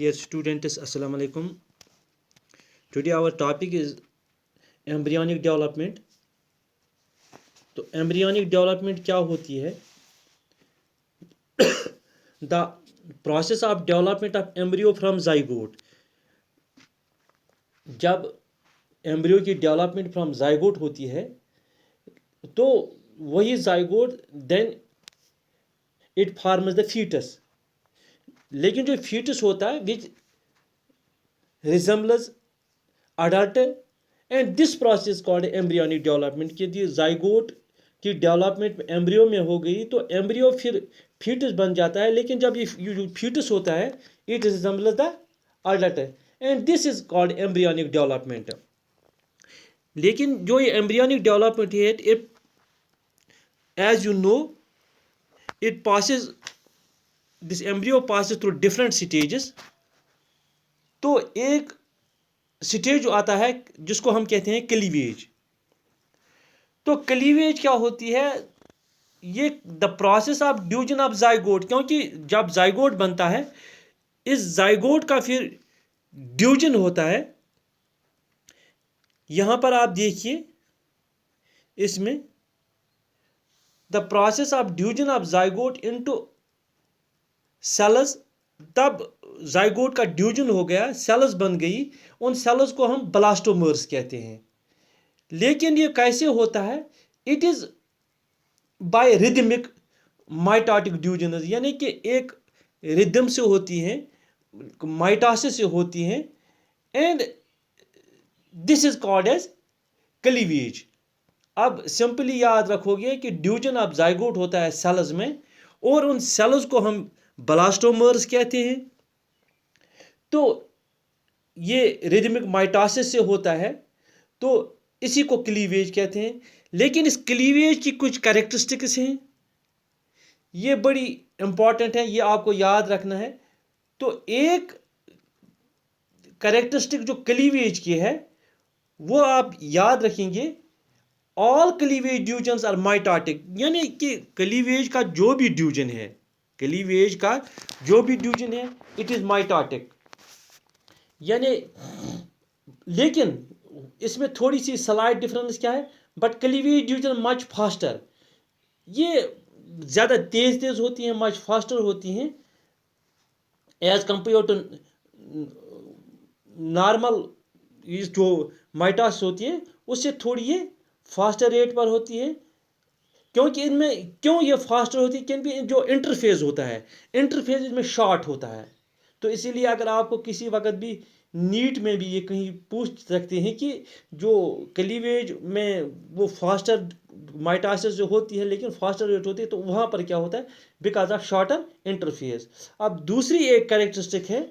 Dear students, Assalamu alaikum. Today our topic is embryonic development. तो embryonic development क्या होती है? The process of development of embryo from zygote. जब embryo की development from zygote होती है तो वही zygote then it forms the foetus. लेकिन जो फीटस होता है which resembles adult and this process called embryonic development. कि जाइगोट की डेवलपमेंट एम्ब्रियो में हो गई तो एम्ब्रियो फिर फीटस बन जाता है. लेकिन जब ये फीटस होता है it resembles the adult and this is called embryonic development. लेकिन जो ये एम्ब्रियोनिक डेवलपमेंट है it as you know it passes this embryo passes through different stages. तो एक स्टेज जो आता है जिसको हम कहते हैं क्लीवेज. तो क्लीवेज क्या होती है? ये the process of division of zygote. क्योंकि जब जाइगोट बनता है इस जाइगोट का फिर ड्यूजन होता है. यहां पर आप देखिए इसमें the process of division of zygote into cells. तब जाइगोट का ड्यूजन हो गया, सेल्स बन गई. उन सेल्स को हम ब्लास्टोमर्स कहते हैं. लेकिन ये कैसे होता है? It is by rhythmic mitotic division. यानी कि एक रिदम से होती हैं, माइटोसिस से होती हैं and this is called as cleavage. अब सिंपली याद रखोगे कि ड्यूजन ऑफ जाइगोट होता है सेल्स में और उन सेल्स को हम ब्लास्टोमर्स कहते हैं. तो ये रिदमिक माइटोसिस से होता है तो इसी को क्लीवेज कहते हैं. लेकिन इस क्लीवेज की कुछ कैरेक्टरिस्टिक्स हैं, ये बड़ी इंपॉर्टेंट है, ये आपको याद रखना है. तो एक कैरेक्टरिस्टिक जो क्लीवेज की है वो आप याद रखेंगे, ऑल क्लीवेज ड्यूजन्स आर माइटोटिक. यानी कि क्लीवेज का जो भी ड्यूजन है, क्लीवेज का जो भी ड्यूजन है इट इज माइटोटिक. यानी लेकिन इसमें थोड़ी सी स्लाइड डिफरेंस क्या है? But cleavage division much faster. ये ज़्यादा तेज होती हैं, मच फास्टर होती हैं एज कंपेयर टू नॉर्मल. जो माइटोसिस होती है उससे थोड़ी ये फास्टर रेट पर होती है. क्योंकि इनमें क्यों ये फास्टर होती है? क्योंकि जो इंटरफेज होता है इंटरफेज इसमें शॉर्ट होता है. तो इसीलिए अगर आपको किसी वक्त भी नीट में भी ये कहीं पूछ सकते हैं कि जो क्लीवेज में वो फास्टर माइटोसिस जो होती है लेकिन फास्टर रेट होती है, तो वहाँ पर क्या होता है? Because of shorter interphase. अब दूसरी एक कैरेक्टरिस्टिक है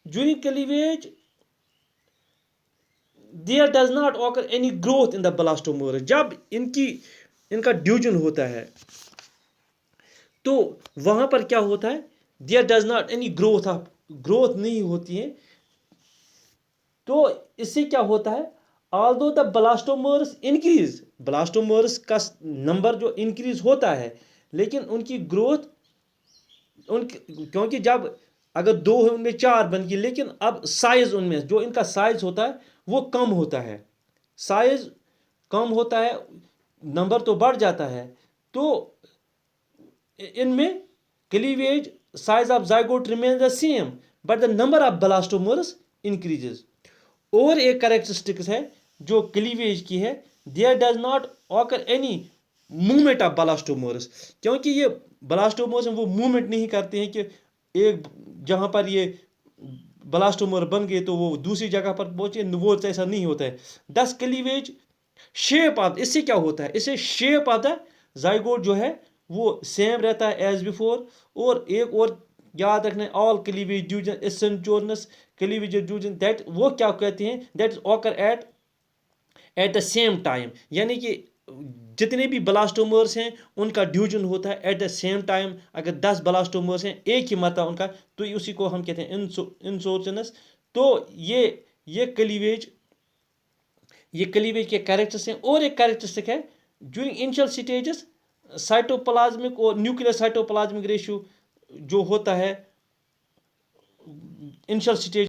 during cleavage there does not occur any growth in the blastomere. जब इनका ड्यूजन होता है तो वहाँ पर क्या होता है? There does not any growth नहीं होती है. तो इससे क्या होता है? Although the blastomeres increase, blastomeres का नंबर जो इंक्रीज होता है लेकिन उनकी ग्रोथ क्योंकि जब अगर दो है उनमें चार बन गई, लेकिन अब साइज उनमें जो इनका साइज होता है वो कम होता है. साइज कम होता है, नंबर तो बढ़ जाता है. तो इनमें cleavage size of zygote remains the same but the number of blastomeres increases. और एक कैरेक्टरिस्टिक्स है जो क्लीवेज की है, there does not occur any movement of blastomeres. क्योंकि ये ब्लास्टोमर्स वो मूवमेंट नहीं करते हैं कि एक जहाँ पर ये ब्लास्टोमर बन गए तो वो दूसरी जगह पर पहुंचे, वो ऐसा नहीं होता है. दस क्लीवेज शेप ऑफ, इससे क्या होता है? इससे शेप ऑफ द जाइगोट जो है वो सेम रहता है एज बिफोर. और एक और याद रखना है, all cleavage division asynchronous cleavage division that वो क्या कहते हैं? That is occur at the same time. यानी कि जितने भी ब्लास्टोमर्स हैं उनका ड्यूजन होता है एट द सेम टाइम. अगर 10 ब्लास्टोमर्स हैं एक ही मरतबा उनका, तो उसी को हम कहते हैं इंसोर्चनस. तो ये क्लीवेज के कैरेक्टर्स हैं. और एक कैरेक्टरिस्टिक है ड्यूरिंग इनिशियल स्टेजेस साइटोप्लाज्मिक और न्यूक्लियर साइटोप्लाज्मिक रेशियो जो होता है इनिशियल स्टेज